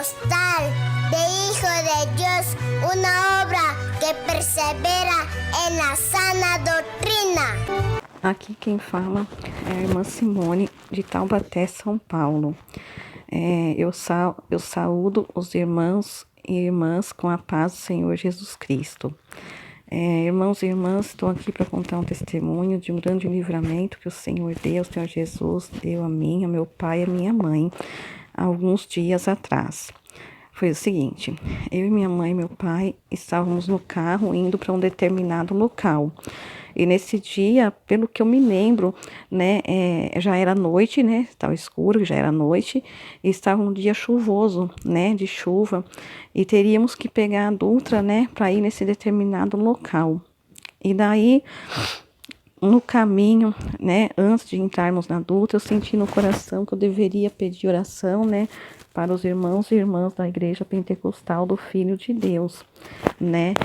pentecostal de Hijo de Dios, una obra que persevera en la sana doutrina. Aqui quem fala é a irmã Simone, de Taubaté, São Paulo. Eu saúdo os irmãos e irmãs com a paz do Senhor Jesus Cristo. Irmãos e irmãs, estou aqui para contar um testemunho de um grande livramento que o Senhor Jesus deu a mim, a meu pai e a minha mãe, há alguns dias atrás. Foi o seguinte: eu e minha mãe e meu pai estávamos no carro indo para um determinado local. E nesse dia, pelo que eu me lembro, né, já era noite, né, estava escuro, já era noite, e estava um dia chuvoso, né, de chuva, e teríamos que pegar a Dutra, né, para ir nesse determinado local. E daí, no caminho, né, antes de entrarmos na Dutra, eu senti no coração que eu deveria pedir oração, né, para os irmãos e irmãs da Igreja Pentecostal do Filho de Deus, né?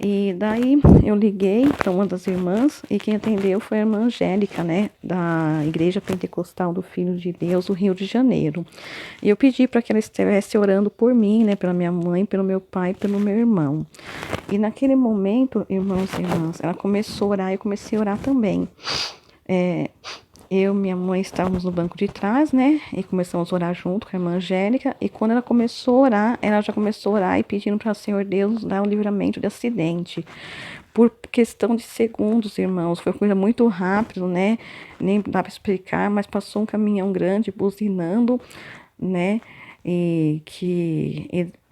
E daí eu liguei para uma das irmãs e quem atendeu foi a irmã Angélica, né, da Igreja Pentecostal do Filho de Deus do Rio de Janeiro. E eu pedi para que ela estivesse orando por mim, né, pela minha mãe, pelo meu pai, pelo meu irmão. E naquele momento, irmãos e irmãs, ela começou a orar e eu comecei a orar também. Eu e minha mãe estávamos no banco de trás, né? E começamos a orar junto com a irmã Angélica. E quando ela começou a orar, ela já começou a orar e pedindo para o Senhor Deus dar o livramento de acidente. Por questão de segundos, irmãos. Foi coisa muito rápida, né? Nem dá para explicar, mas passou um caminhão grande buzinando, né?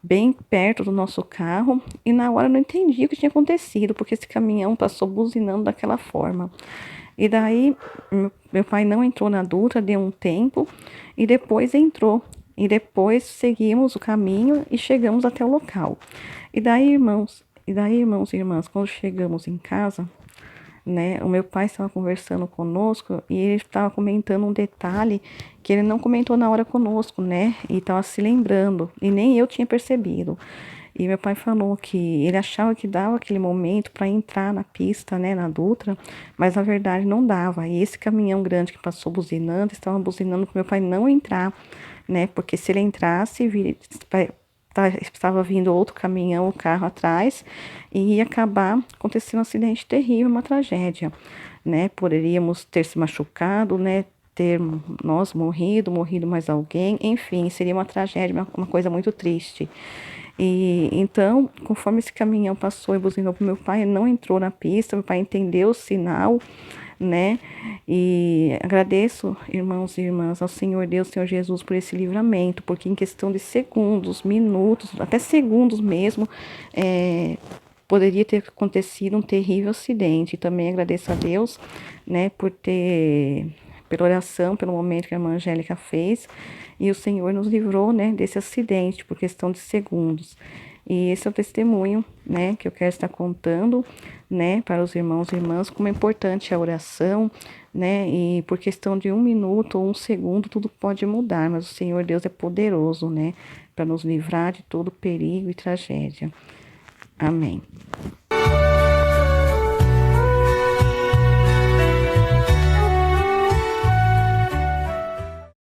Bem perto do nosso carro. E na hora eu não entendi o que tinha acontecido, porque esse caminhão passou buzinando daquela forma. E daí, meu pai não entrou na Dutra, deu um tempo, e depois entrou. E depois seguimos o caminho e chegamos até o local. E daí, irmãos e irmãs, quando chegamos em casa, né, o meu pai estava conversando conosco e ele estava comentando um detalhe que ele não comentou na hora conosco, né, e estava se lembrando, e nem eu tinha percebido. E meu pai falou que ele achava que dava aquele momento para entrar na pista, né, na Dutra, mas na verdade não dava. E esse caminhão grande que passou buzinando, estava buzinando para meu pai não entrar, né, porque se ele entrasse, estava vindo outro caminhão, o carro atrás, e ia acabar acontecendo um acidente terrível, uma tragédia, né, poderíamos ter se machucado, né, ter nós morrido mais alguém, enfim, seria uma tragédia, uma coisa muito triste. E então, conforme esse caminhão passou e buzinou para meu pai, ele não entrou na pista, meu pai entendeu o sinal, né? E agradeço, irmãos e irmãs, ao Senhor Deus, Senhor Jesus, por esse livramento, porque em questão de segundos, minutos, até segundos mesmo, poderia ter acontecido um terrível acidente. E também agradeço a Deus, né, pela oração, pelo momento que a irmã Angélica fez, e o Senhor nos livrou, né, desse acidente por questão de segundos. E esse é o testemunho, né, que eu quero estar contando, né, para os irmãos e irmãs, como é importante a oração, né, e por questão de 1 minuto ou 1 segundo, tudo pode mudar, mas o Senhor Deus é poderoso, né, para nos livrar de todo perigo e tragédia. Amém.